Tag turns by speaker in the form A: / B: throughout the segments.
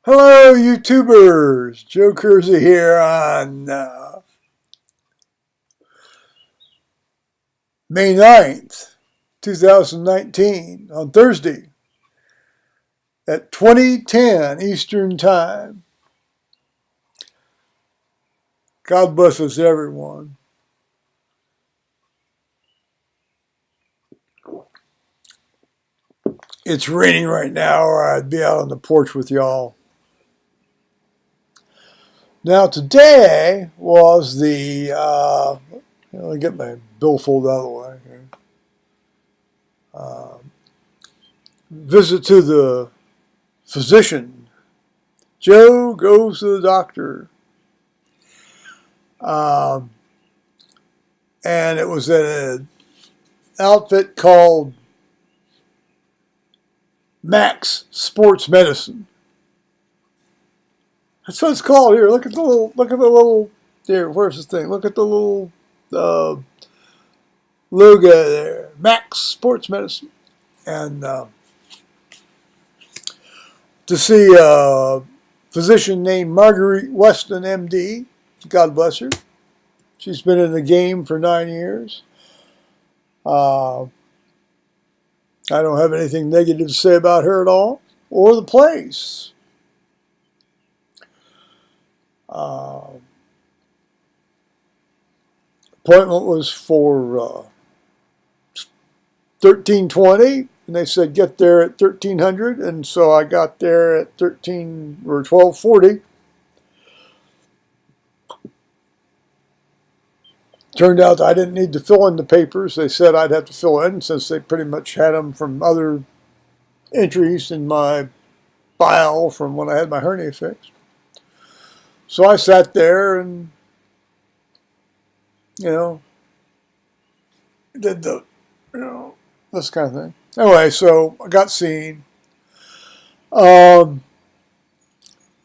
A: Hello, YouTubers. Joe Kersey here on May 9th, 2019, on Thursday at 20:10 Eastern Time. God bless us, everyone. It's raining right now, or I'd be out on the porch with y'all. Now, today was the, let me get my billfold out of the way here. Visit to the physician. Joe goes to the doctor. And it was at an outfit called Max Sports Medicine. That's what it's called here. Look at the little, here, where's this thing? Look at the little logo there. Max Sports Medicine. And to see a physician named Marguerite Weston, MD. God bless her. She's been in the game for 9 years. I don't have anything negative to say about her at all, or the place. Appointment was for 13:20, and they said get there at 1300, and so I got there at 12:40. Turned out I didn't need to fill in the papers. They said I'd have to fill in since they pretty much had them from other entries in my file from when I had my hernia fixed. So I sat there and, did the, this kind of thing. Anyway, so I got seen. You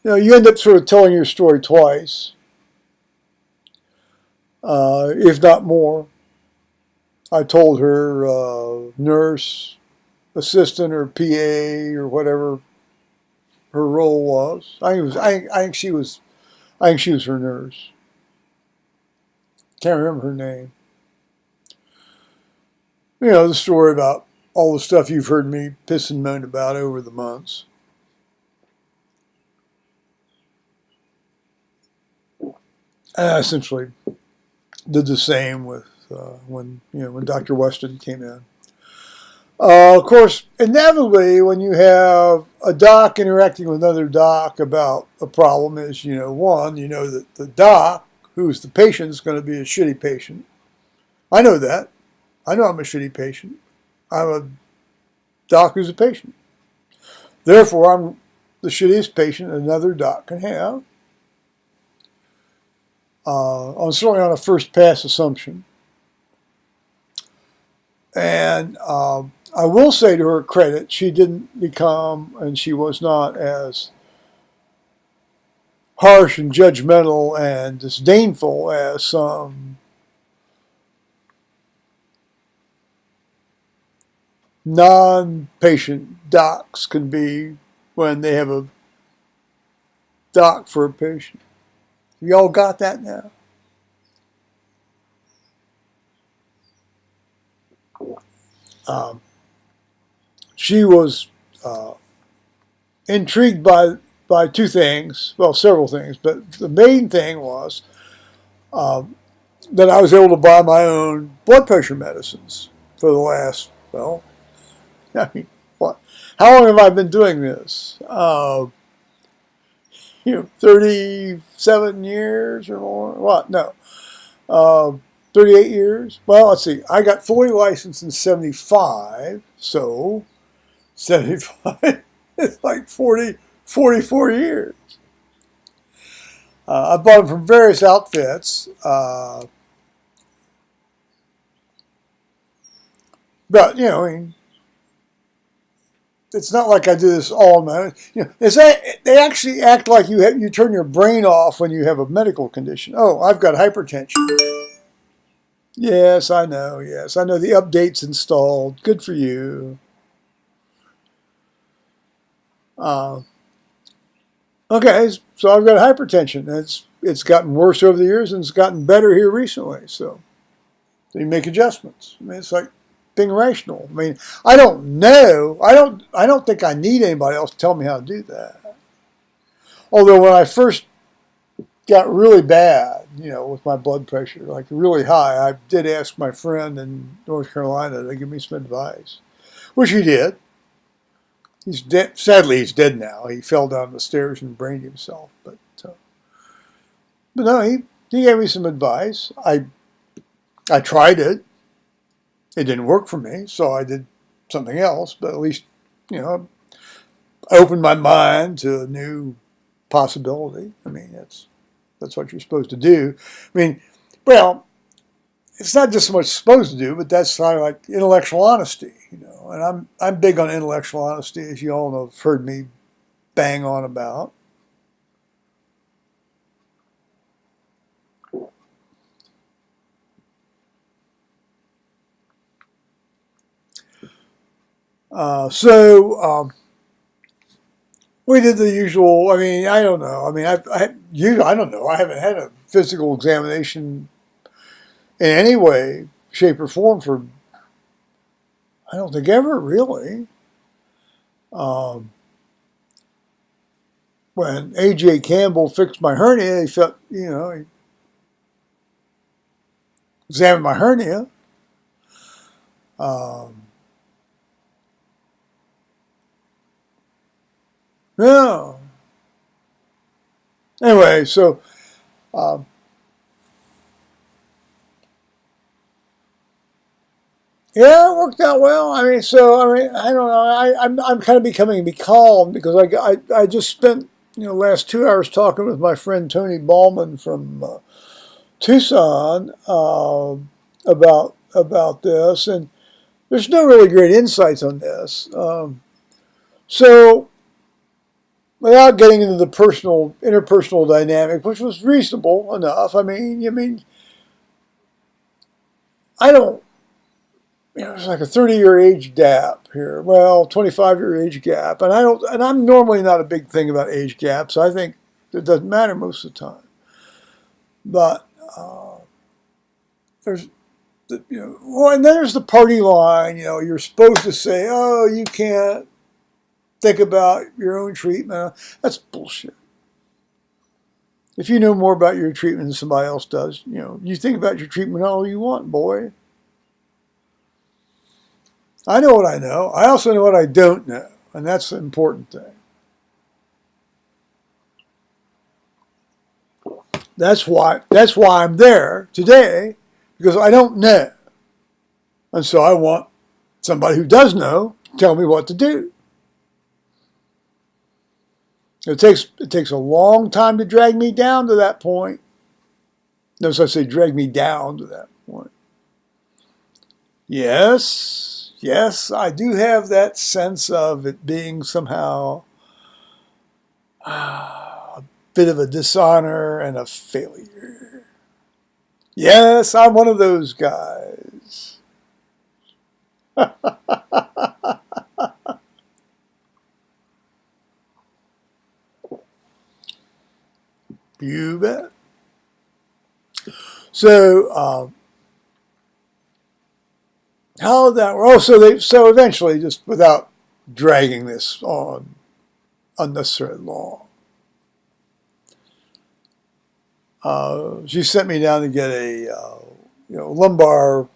A: end up sort of telling your story twice. If not more. I told her nurse, assistant, or PA, or whatever her role was. I think she was her nurse. Can't remember her name. The story about all the stuff you've heard me piss and moan about over the months. And I essentially did the same with when Dr. Weston came in. Of course, inevitably, when you have a doc interacting with another doc about a problem, is one, that the doc, who's the patient, is going to be a shitty patient. I know that. I know I'm a shitty patient. I'm a doc who's a patient. Therefore, I'm the shittiest patient another doc can have. Certainly on a first pass assumption. And I will say to her credit, she didn't become, and she was not as harsh and judgmental and disdainful as some non-patient docs can be when they have a doc for a patient. You all got that now? She was intrigued by two things, well, several things, but the main thing was that I was able to buy my own blood pressure medicines for the last, well, I mean, what? How long have I been doing this? 37 years or more? What? No. 38 years? Well, let's see. I got fully licensed in 75, so 75 is like 44 years. I bought them from various outfits. But, it's not like I do this all on my own. They actually act like you turn your brain off when you have a medical condition. Oh, I've got hypertension. Yes, I know. Yes, I know. The update's installed. Good for you. Okay, so I've got hypertension. It's gotten worse over the years, and it's gotten better here recently. So you make adjustments. I mean, it's like being rational. I mean, I don't know. I don't think I need anybody else to tell me how to do that. Although when I first got really bad, with my blood pressure, like really high, I did ask my friend in North Carolina to give me some advice, which he did. He's dead. Sadly, he's dead now. He fell down the stairs and brained himself. But no, he gave me some advice. I tried it. It didn't work for me, so I did something else. But at least, I opened my mind to a new possibility. I mean, that's what you're supposed to do. I mean, well, it's not just so much supposed to do, but that's kind of like intellectual honesty, And I'm big on intellectual honesty, as you all have heard me bang on about. We did the usual. I mean, I don't know. I mean, I don't know. I haven't had a physical examination in any way, shape, or form for, I don't think, ever really. When A.J. Campbell fixed my hernia, he felt, he examined my hernia. Yeah. Anyway, so yeah, it worked out well. I mean, I don't know. I'm kind of becoming calm because I just spent last 2 hours talking with my friend Tony Ballman from Tucson about this, and there's no really great insights on this. So without getting into the interpersonal dynamic, which was reasonable enough, I mean, I don't. It's like a 30-year age gap here. Well, 25-year age gap, and I'm normally not a big thing about age gaps. I think it doesn't matter most of the time. But there's, and then there's the party line. You're supposed to say, "Oh, you can't think about your own treatment." That's bullshit. If you know more about your treatment than somebody else does, you think about your treatment all you want, boy. I know what I know. I also know what I don't know, and that's the important thing. That's why I'm there today, because I don't know. And so I want somebody who does know to tell me what to do. It takes a long time to drag me down to that point. Notice I say drag me down to that point. Yes, I do have that sense of it being somehow a bit of a dishonor and a failure. Yes, I'm one of those guys. You bet. So, how did that work? So eventually, just without dragging this on unnecessarily long, she sent me down to get a lumbar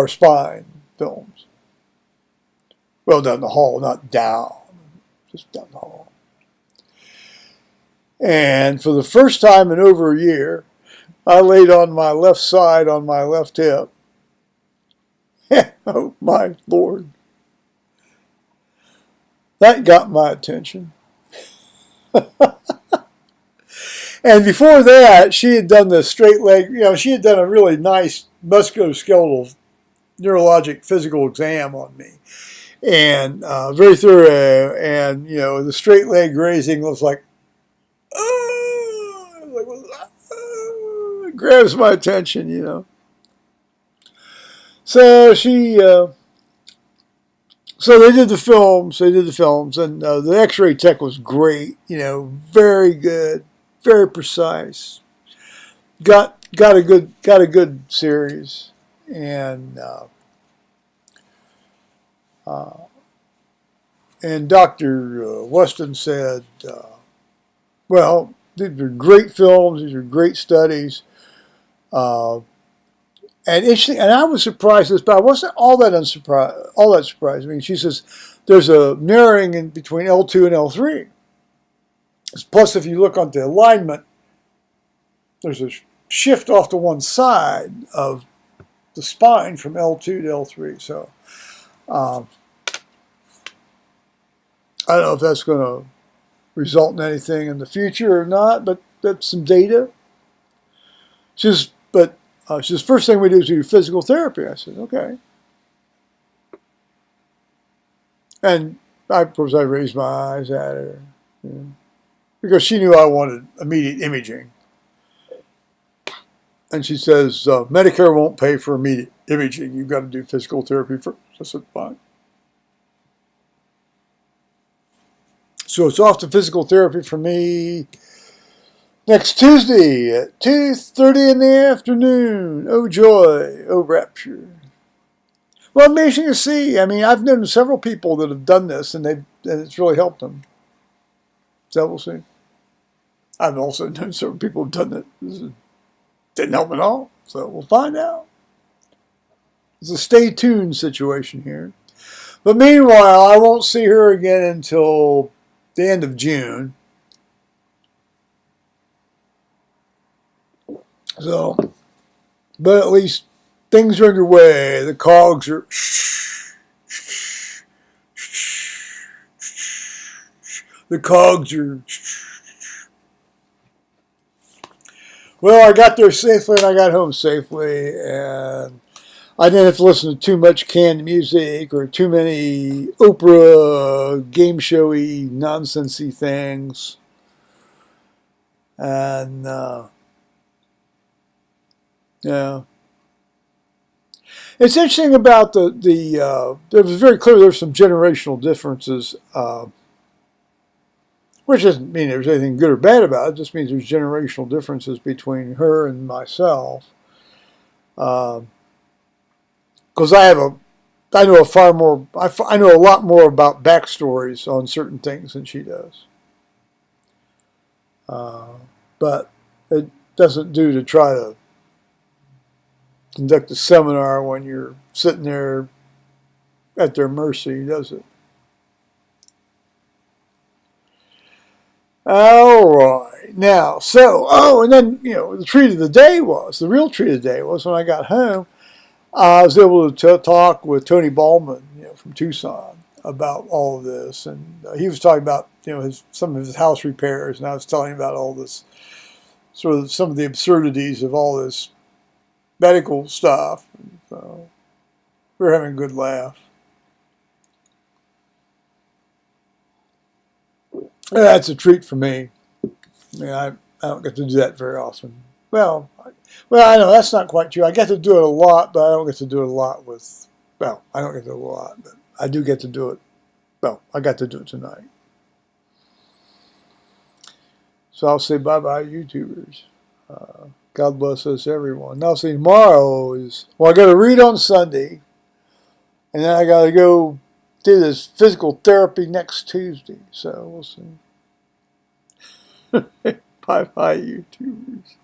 A: spine films. Well, down the hall, not down, just down the hall. And for the first time in over a year, I laid on my left side on my left hip. Oh, my Lord. That got my attention. And before that, she had done the straight leg, she had done a really nice musculoskeletal neurologic physical exam on me. And very thorough. And, the straight leg raising was like, it grabs my attention, So she So they did the films. And the X-ray tech was great. Very good, very precise. Got a good series, and Dr. Weston said, "Well, these are great films. These are great studies." And interesting, and I was surprised at this, but I wasn't all that surprised. I mean, she says there's a narrowing in between L2 and L3. Plus, if you look on the alignment, there's a shift off to one side of the spine from L2 to L3. So I don't know if that's going to result in anything in the future or not, but that's some data. She says, first thing we do is do physical therapy. I said, okay. And of course I raised my eyes at her, because she knew I wanted immediate imaging. And she says, Medicare won't pay for immediate imaging. You've got to do physical therapy first. I said, fine. So it's off to physical therapy for me next Tuesday at 2:30 in the afternoon. Oh joy, oh rapture. Well, amazing to see. I mean, I've known several people that have done this, and it's really helped them. So we'll see. I've also known several people who've done it. Didn't help at all. So we'll find out. It's a stay tuned situation here. But meanwhile, I won't see her again until the end of June. So, but at least things are underway. The cogs are Well, I got there safely and I got home safely, and I didn't have to listen to too much canned music or too many Oprah game showy nonsensey things. And yeah, it's interesting about it was very clear there's some generational differences, which doesn't mean there's anything good or bad about it. It just means there's generational differences between her and myself. Because I know a lot more about backstories on certain things than she does. But it doesn't do to try to conduct a seminar when you're sitting there at their mercy, does it? All right. Now, and then, the real treat of the day was when I got home, I was able to talk with Tony Ballman, from Tucson about all of this. And he was talking about, some of his house repairs, and I was telling him about all this, sort of some of the absurdities of all this medical stuff. And so we were having a good laugh. That's a treat for me. I don't get to do that very often. Well, I know that's not quite true. I get to do it a lot, but I don't get to do it a lot I don't get to do it a lot, but I do get to do it. Well, I got to do it tonight. So I'll say bye-bye, YouTubers. God bless us, everyone. Now, see, tomorrow I got to read on Sunday, and then I got to go do this physical therapy next Tuesday. So we'll see. Bye-bye, YouTubers.